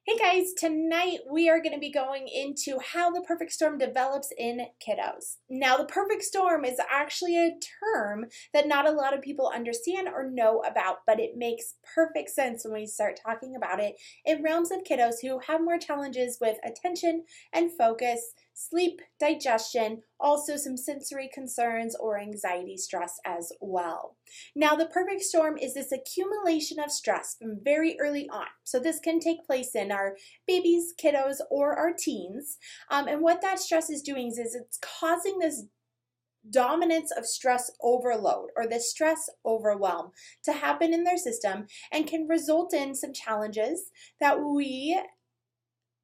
Hey guys, tonight we are going to be going into how the perfect storm develops in kiddos. Now, the perfect storm is actually a term that not a lot of people understand or know about, but it makes perfect sense when we start talking about it in realms of kiddos who have more challenges with attention and focus, sleep, digestion, also some sensory concerns or anxiety stress as well. Now, the perfect storm is this accumulation of stress from very early on. So this can take place in our babies, kiddos, or our teens. And what that stress is doing is it's causing this dominance of stress overload or the stress overwhelm to happen in their system and can result in some challenges that we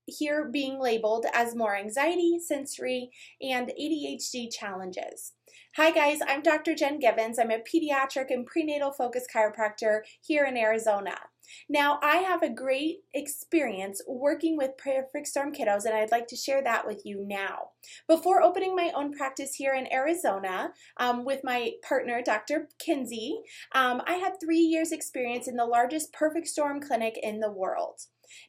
here being labeled as more anxiety, sensory, and ADHD challenges. Hi guys, I'm Dr. Jen Gibbons. I'm a pediatric and prenatal focused chiropractor here in Arizona. Now, I have a great experience working with perfect storm kiddos, and I'd like to share that with you now. Before opening my own practice here in Arizona with my partner, Dr. Kinsey, I had 3 years experience in the largest perfect storm clinic in the world.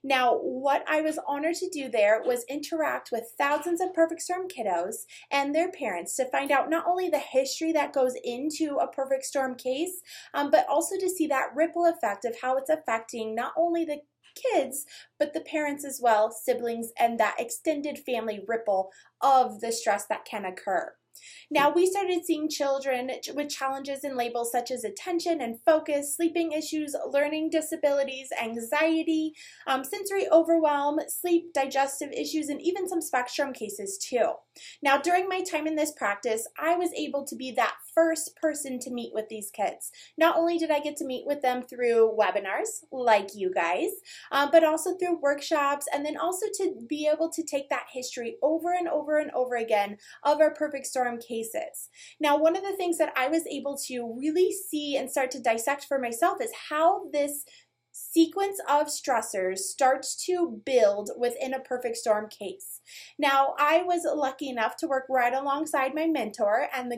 Now, what I was honored to do there was interact with thousands of perfect storm kiddos and their parents to find out not only the history that goes into a perfect storm case, but also to see that ripple effect of how it's affecting not only the kids, but the parents as well, siblings, and that extended family ripple of the stress that can occur. Now, we started seeing children with challenges and labels such as attention and focus, sleeping issues, learning disabilities, anxiety, sensory overwhelm, sleep, digestive issues, and even some spectrum cases too. Now, during my time in this practice, I was able to be that first person to meet with these kids. Not only did I get to meet with them through webinars like you guys, but also through workshops, and then also to be able to take that history over and over and over again of our perfect storm cases. Now, one of the things that I was able to really see and start to dissect for myself is how this sequence of stressors starts to build within a perfect storm case. Now, I was lucky enough to work right alongside my mentor and the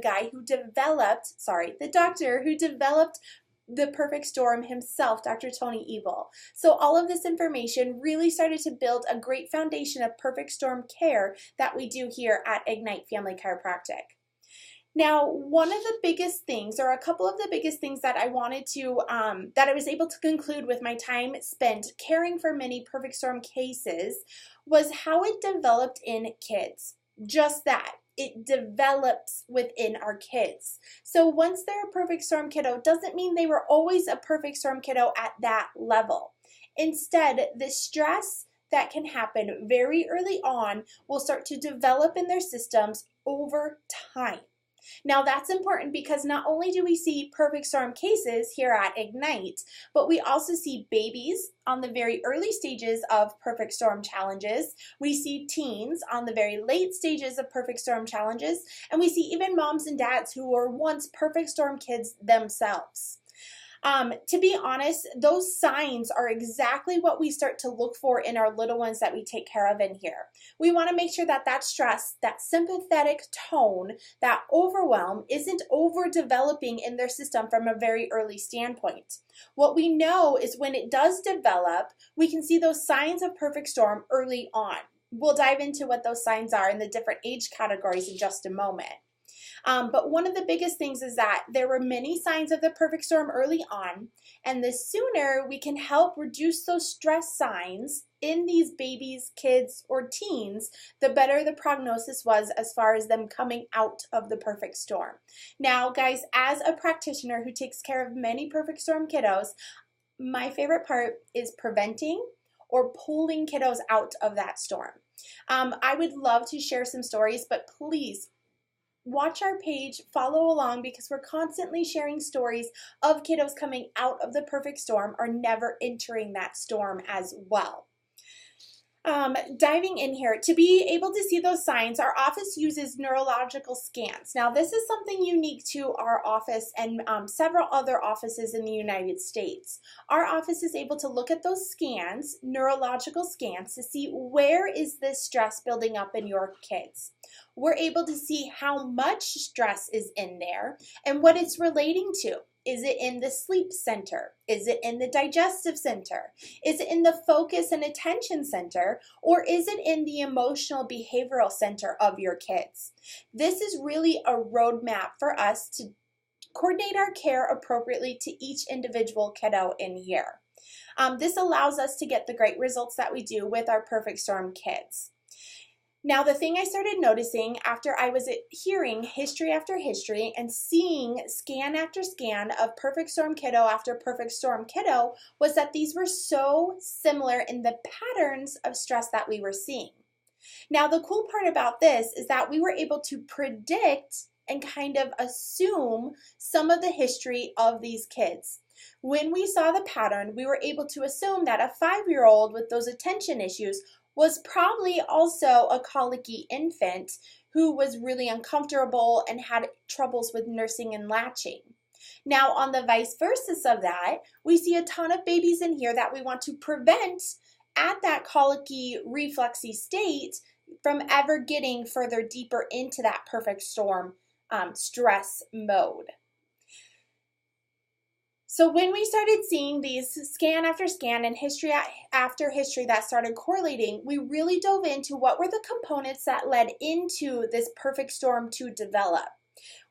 doctor who developed the perfect storm himself, Dr. Tony Evil. So all of this information really started to build a great foundation of perfect storm care that we do here at Ignite Family Chiropractic. Now, one of the biggest things, or a couple of the biggest things that I wanted to, that I was able to conclude with my time spent caring for many perfect storm cases was how it developed in kids. Just that. It develops within our kids. So once they're a perfect storm kiddo, doesn't mean they were always a perfect storm kiddo at that level. Instead, the stress that can happen very early on will start to develop in their systems over time. Now, that's important because not only do we see perfect storm cases here at Ignite, but we also see babies on the very early stages of perfect storm challenges. We see teens on the very late stages of perfect storm challenges, and we see even moms and dads who were once perfect storm kids themselves. To be honest, those signs are exactly what we start to look for in our little ones that we take care of in here. We want to make sure that that stress, that sympathetic tone, that overwhelm isn't overdeveloping in their system from a very early standpoint. What we know is when it does develop, we can see those signs of perfect storm early on. We'll dive into what those signs are in the different age categories in just a moment. But one of the biggest things is that there were many signs of the perfect storm early on, and the sooner we can help reduce those stress signs in these babies, kids, or teens, the better the prognosis was as far as them coming out of the perfect storm. Now, guys, as a practitioner who takes care of many perfect storm kiddos, my favorite part is preventing or pulling kiddos out of that storm. I would love to share some stories, but please, watch our page, follow along, because we're constantly sharing stories of kiddos coming out of the perfect storm or never entering that storm as well. Diving in here, to be able to see those signs, our office uses neurological scans. Now, this is something unique to our office and several other offices in the United States. Our office is able to look at those scans, neurological scans, to see where is this stress building up in your kids. We're able to see how much stress is in there and what it's relating to. Is it in the sleep center? Is it in the digestive center? Is it in the focus and attention center? Or is it in the emotional behavioral center of your kids? This is really a roadmap for us to coordinate our care appropriately to each individual kiddo in here. This allows us to get the great results that we do with our Perfect Storm kids. Now, the thing I started noticing after I was hearing history after history and seeing scan after scan of Perfect Storm kiddo after Perfect Storm kiddo was that these were so similar in the patterns of stress that we were seeing. Now, the cool part about this is that we were able to predict and kind of assume some of the history of these kids. When we saw the pattern, we were able to assume that a 5-year-old with those attention issues was probably also a colicky infant who was really uncomfortable and had troubles with nursing and latching. Now, on the vice versa of that, we see a ton of babies in here that we want to prevent at that colicky reflexy state from ever getting further deeper into that perfect storm stress mode. So when we started seeing these scan after scan and history after history that started correlating, we really dove into what were the components that led into this perfect storm to develop.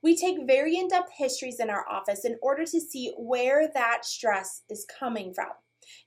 We take very in-depth histories in our office in order to see where that stress is coming from.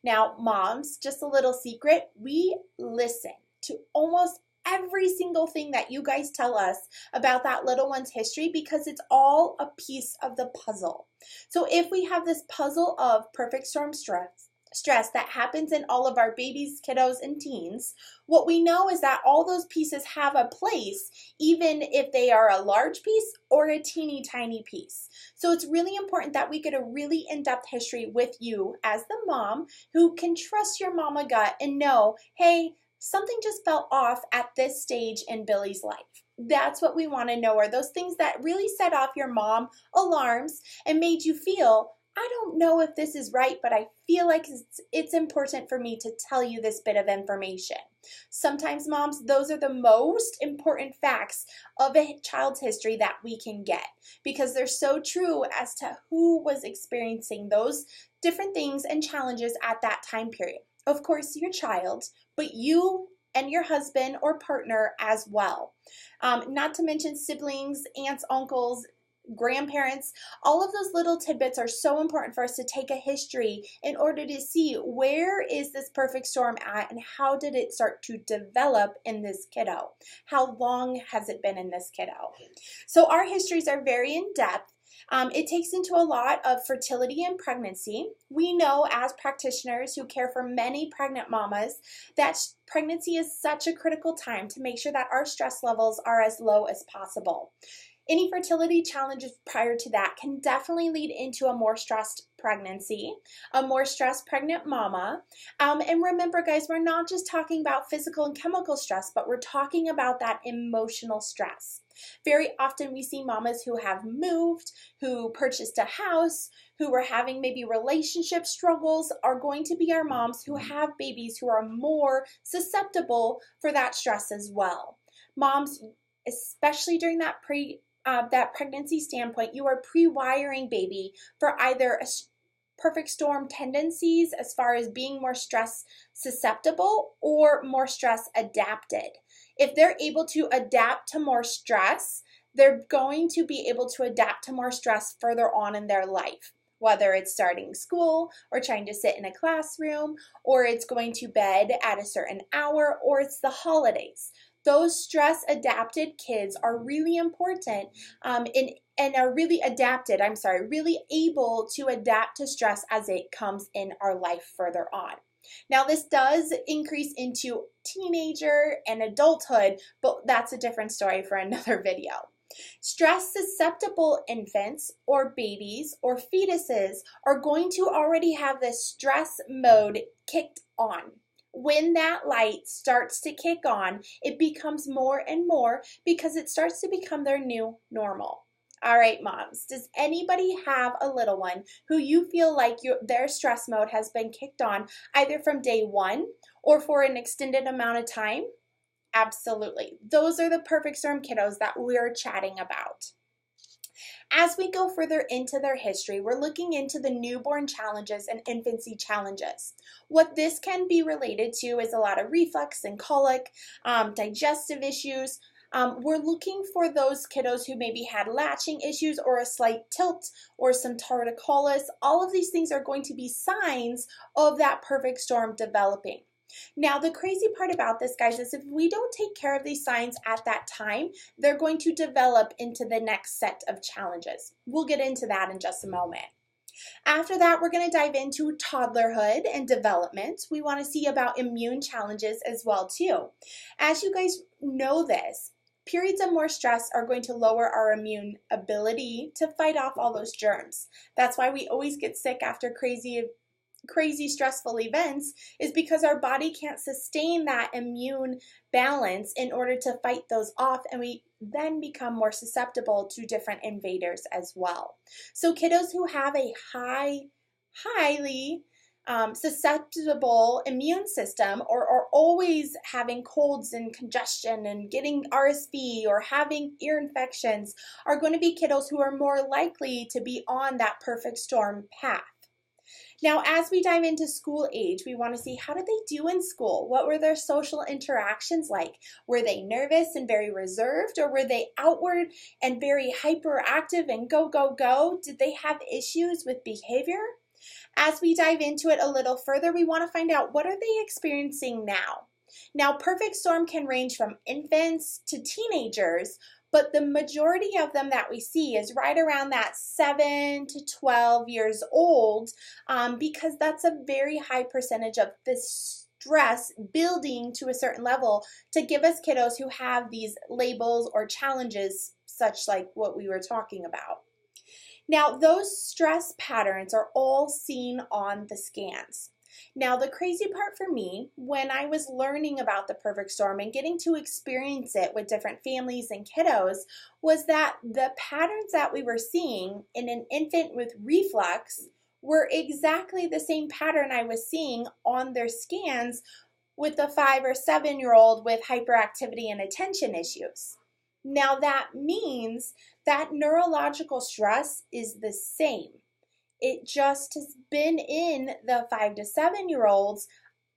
Now, moms, just a little secret, we listen to almost every single thing that you guys tell us about that little one's history because it's all a piece of the puzzle. So if we have this puzzle of perfect storm stress that happens in all of our babies, kiddos, and teens, what we know is that all those pieces have a place, even if they are a large piece or a teeny tiny piece. So it's really important that we get a really in-depth history with you as the mom who can trust your mama gut and know, hey, something just felt off at this stage in Billy's life. That's what we want to know, are those things that really set off your mom alarms and made you feel, I don't know if this is right, but I feel like it's important for me to tell you this bit of information. Sometimes, moms, those are the most important facts of a child's history that we can get because they're so true as to who was experiencing those different things and challenges at that time period. Of course, your child, but you and your husband or partner as well. Not to mention siblings, aunts, uncles, grandparents. All of those little tidbits are so important for us to take a history in order to see where is this perfect storm at and how did it start to develop in this kiddo? How long has it been in this kiddo? So our histories are very in-depth. It takes into a lot of fertility and pregnancy. We know as practitioners who care for many pregnant mamas that pregnancy is such a critical time to make sure that our stress levels are as low as possible. Any fertility challenges prior to that can definitely lead into a more stressed pregnancy, a more stressed pregnant mama. And remember, guys, we're not just talking about physical and chemical stress, but we're talking about that emotional stress. Very often we see mamas who have moved, who purchased a house, who were having maybe relationship struggles, are going to be our moms who have babies who are more susceptible for that stress as well. Moms, especially during that pregnancy standpoint, you are pre-wiring baby for either a perfect storm tendencies as far as being more stress susceptible or more stress adapted. If they're able to adapt to more stress, they're going to be able to adapt to more stress further on in their life, whether it's starting school or trying to sit in a classroom, or it's going to bed at a certain hour, or it's the holidays. Those stress adapted kids are really important and are really really able to adapt to stress as it comes in our life further on. Now, this does increase into teenager and adulthood, but that's a different story for another video. Stress susceptible infants or babies or fetuses are going to already have this stress mode kicked on. When that light starts to kick on, it becomes more and more because it starts to become their new normal. All right, moms, does anybody have a little one who you feel like their stress mode has been kicked on either from day one or for an extended amount of time? Absolutely. Those are the perfect storm kiddos that we're chatting about. As we go further into their history, we're looking into the newborn challenges and infancy challenges. What this can be related to is a lot of reflux and colic, digestive issues. We're looking for those kiddos who maybe had latching issues or a slight tilt or some torticollis. All of these things are going to be signs of that perfect storm developing. Now, the crazy part about this, guys, is if we don't take care of these signs at that time, they're going to develop into the next set of challenges. We'll get into that in just a moment. After that, we're going to dive into toddlerhood and development. We want to see about immune challenges as well, too. As you guys know this, periods of more stress are going to lower our immune ability to fight off all those germs. That's why we always get sick after crazy stressful events, is because our body can't sustain that immune balance in order to fight those off, and we then become more susceptible to different invaders as well. So kiddos who have a highly susceptible immune system, or are always having colds and congestion and getting RSV or having ear infections, are going to be kiddos who are more likely to be on that perfect storm path. Now, as we dive into school age, we want to see, how did they do in school? What were their social interactions like? Were they nervous and very reserved, or were they outward and very hyperactive and go, go, go? Did they have issues with behavior? As we dive into it a little further, we want to find out, what are they experiencing now? Now, perfect storm can range from infants to teenagers, but the majority of them that we see is right around that 7 to 12 years old, because that's a very high percentage of the stress building to a certain level to give us kiddos who have these labels or challenges, such like what we were talking about. Now, those stress patterns are all seen on the scans. Now, the crazy part for me, when I was learning about the perfect storm and getting to experience it with different families and kiddos, was that the patterns that we were seeing in an infant with reflux were exactly the same pattern I was seeing on their scans with the 5 or 7-year-old with hyperactivity and attention issues. Now, that means that neurological stress is the same. It just has been in the 5 to 7-year-olds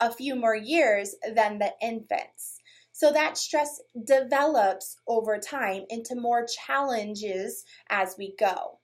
a few more years than the infants. So that stress develops over time into more challenges as we go.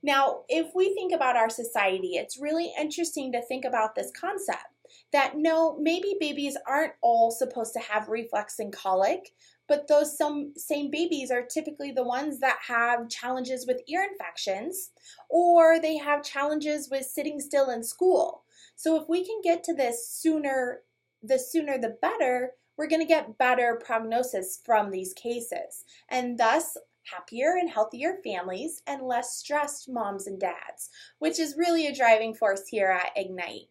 Now, if we think about our society, it's really interesting to think about this concept that no, maybe babies aren't all supposed to have reflux and colic, but those same babies are typically the ones that have challenges with ear infections, or they have challenges with sitting still in school. So if we can get to this sooner, the better, we're going to get better prognosis from these cases, and thus happier and healthier families and less stressed moms and dads, which is really a driving force here at Ignite.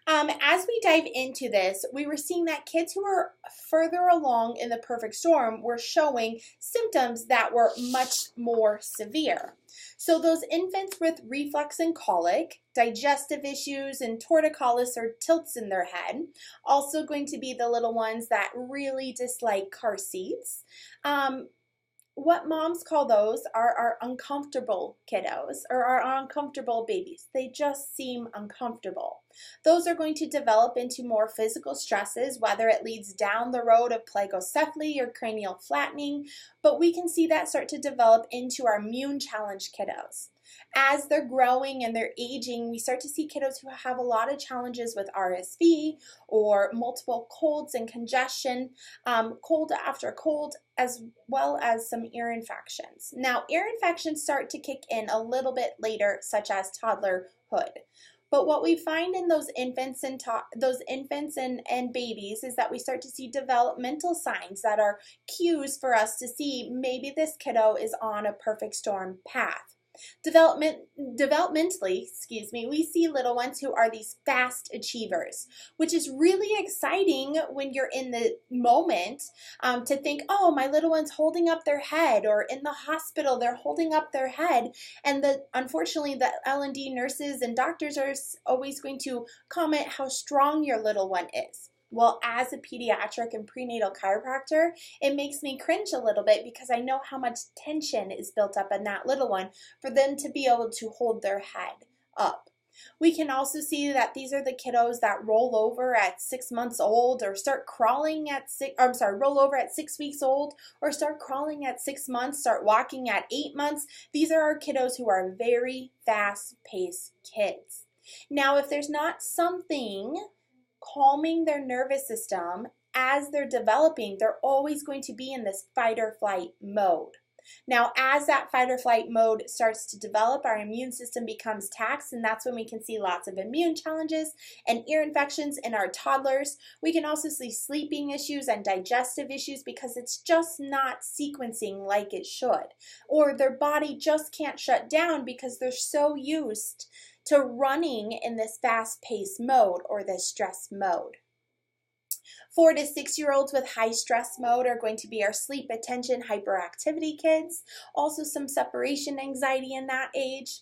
As we dive into this, we were seeing that kids who were further along in the perfect storm were showing symptoms that were much more severe. So those infants with reflux and colic, digestive issues, and torticollis or tilts in their head, also going to be the little ones that really dislike car seats. What moms call those are our uncomfortable kiddos, or our uncomfortable babies. They just seem uncomfortable. Those are going to develop into more physical stresses, whether it leads down the road of plagocephaly or cranial flattening, but we can see that start to develop into our immune challenged kiddos. As they're growing and they're aging, we start to see kiddos who have a lot of challenges with RSV or multiple colds and congestion, cold after cold, as well as some ear infections. Now, ear infections start to kick in a little bit later, such as toddlerhood. But what we find in those infants and babies is that we start to see developmental signs that are cues for us to see maybe this kiddo is on a perfect storm path. Developmentally, we see little ones who are these fast achievers, which is really exciting when you're in the moment to think, oh, my little one's holding up their head, or in the hospital, they're holding up their head. And unfortunately, the L&D nurses and doctors are always going to comment how strong your little one is. Well, as a pediatric and prenatal chiropractor, it makes me cringe a little bit because I know how much tension is built up in that little one for them to be able to hold their head up. We can also see that these are the kiddos that roll over at 6 months old or start crawling at roll over at 6 weeks old or start crawling at 6 months, start walking at 8 months. These are our kiddos who are very fast-paced kids. Now, if there's not something calming their nervous system as they're developing, they're always going to be in this fight or flight mode. Now, as that fight or flight mode starts to develop, our immune system becomes taxed, and that's when we can see lots of immune challenges and ear infections in our toddlers. We can also see sleeping issues and digestive issues because it's just not sequencing like it should. Or their body just can't shut down because they're so used to running in this fast-paced mode or this stress mode. 4 to 6-year-olds with high stress mode are going to be our sleep, attention, hyperactivity kids. Also some separation anxiety in that age.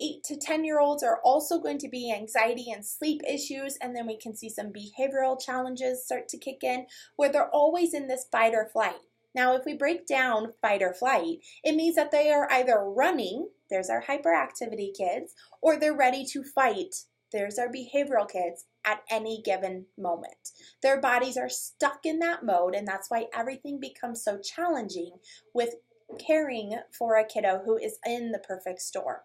8 to 10-year-olds are also going to be anxiety and sleep issues, and then we can see some behavioral challenges start to kick in where they're always in this fight or flight. Now, if we break down fight or flight, it means that they are either running, there's our hyperactivity kids, or they're ready to fight, there's our behavioral kids, at any given moment. Their bodies are stuck in that mode, and that's why everything becomes so challenging with caring for a kiddo who is in the perfect storm.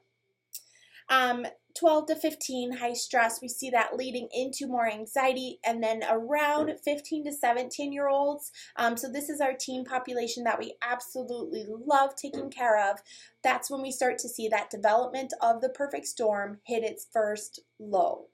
12 to 15, high stress, we see that leading into more anxiety, and then around 15 to 17-year-olds. So this is our teen population that we absolutely love taking care of. That's when we start to see that development of the perfect storm hit its first low.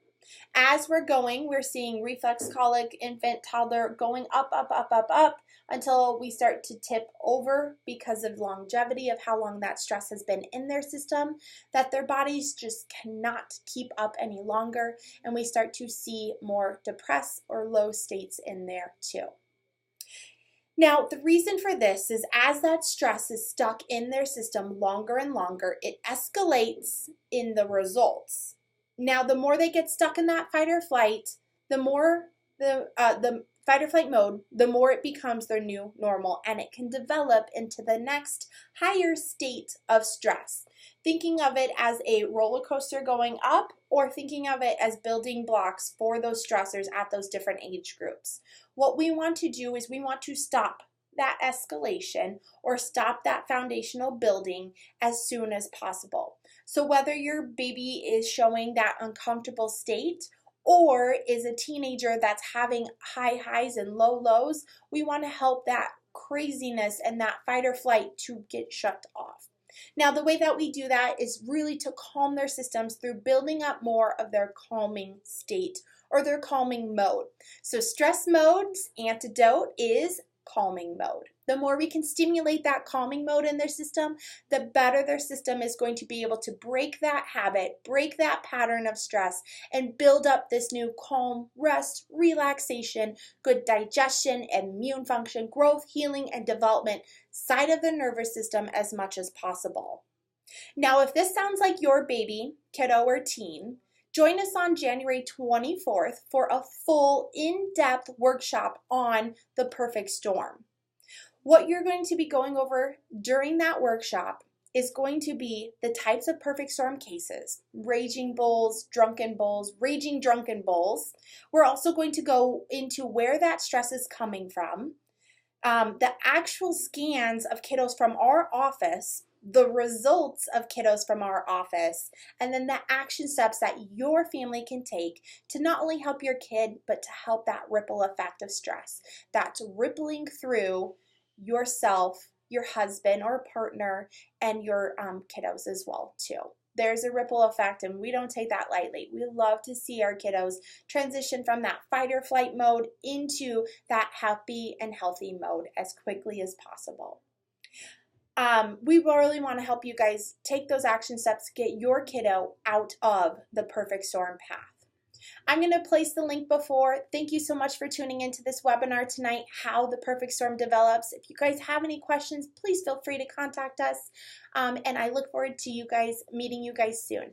As we're going, we're seeing reflex colic, infant, toddler going up, up, up, up, up until we start to tip over because of longevity of how long that stress has been in their system, that their bodies just cannot keep up any longer, and we start to see more depressed or low states in there too. Now, the reason for this is as that stress is stuck in their system longer and longer, it escalates in the results. Now, the more they get stuck in that fight or flight, the more the fight or flight mode, the more it becomes their new normal, and it can develop into the next higher state of stress. Thinking of it as a roller coaster going up, or thinking of it as building blocks for those stressors at those different age groups. What we want to do is we want to stop that escalation or stop that foundational building as soon as possible. So whether your baby is showing that uncomfortable state or is a teenager that's having high highs and low lows, we want to help that craziness and that fight or flight to get shut off. Now, the way that we do that is really to calm their systems through building up more of their calming state or their calming mode. So stress mode's antidote is calming mode. The more we can stimulate that calming mode in their system, the better their system is going to be able to break that habit, break that pattern of stress, and build up this new calm, rest, relaxation, good digestion, immune function, growth, healing, and development side of the nervous system as much as possible. Now, if this sounds like your baby, kiddo, or teen, join us on January 24th for a full in-depth workshop on the perfect storm. What you're going to be going over during that workshop is going to be the types of perfect storm cases, raging bulls, drunken bulls, raging drunken bulls. We're also going to go into where that stress is coming from, the actual scans of kiddos from our office, the results of kiddos from our office, and then the action steps that your family can take to not only help your kid, but to help that ripple effect of stress that's rippling through yourself, your husband or partner, and your kiddos as well too. There's a ripple effect, and we don't take that lightly. We love to see our kiddos transition from that fight or flight mode into that happy and healthy mode as quickly as possible. We really want to help you guys take those action steps to get your kiddo out of the perfect storm path. I'm going to place the link before. Thank you so much for tuning into this webinar tonight, How the Perfect Storm Develops. If you guys have any questions, please feel free to contact us. And I look forward to meeting you guys soon.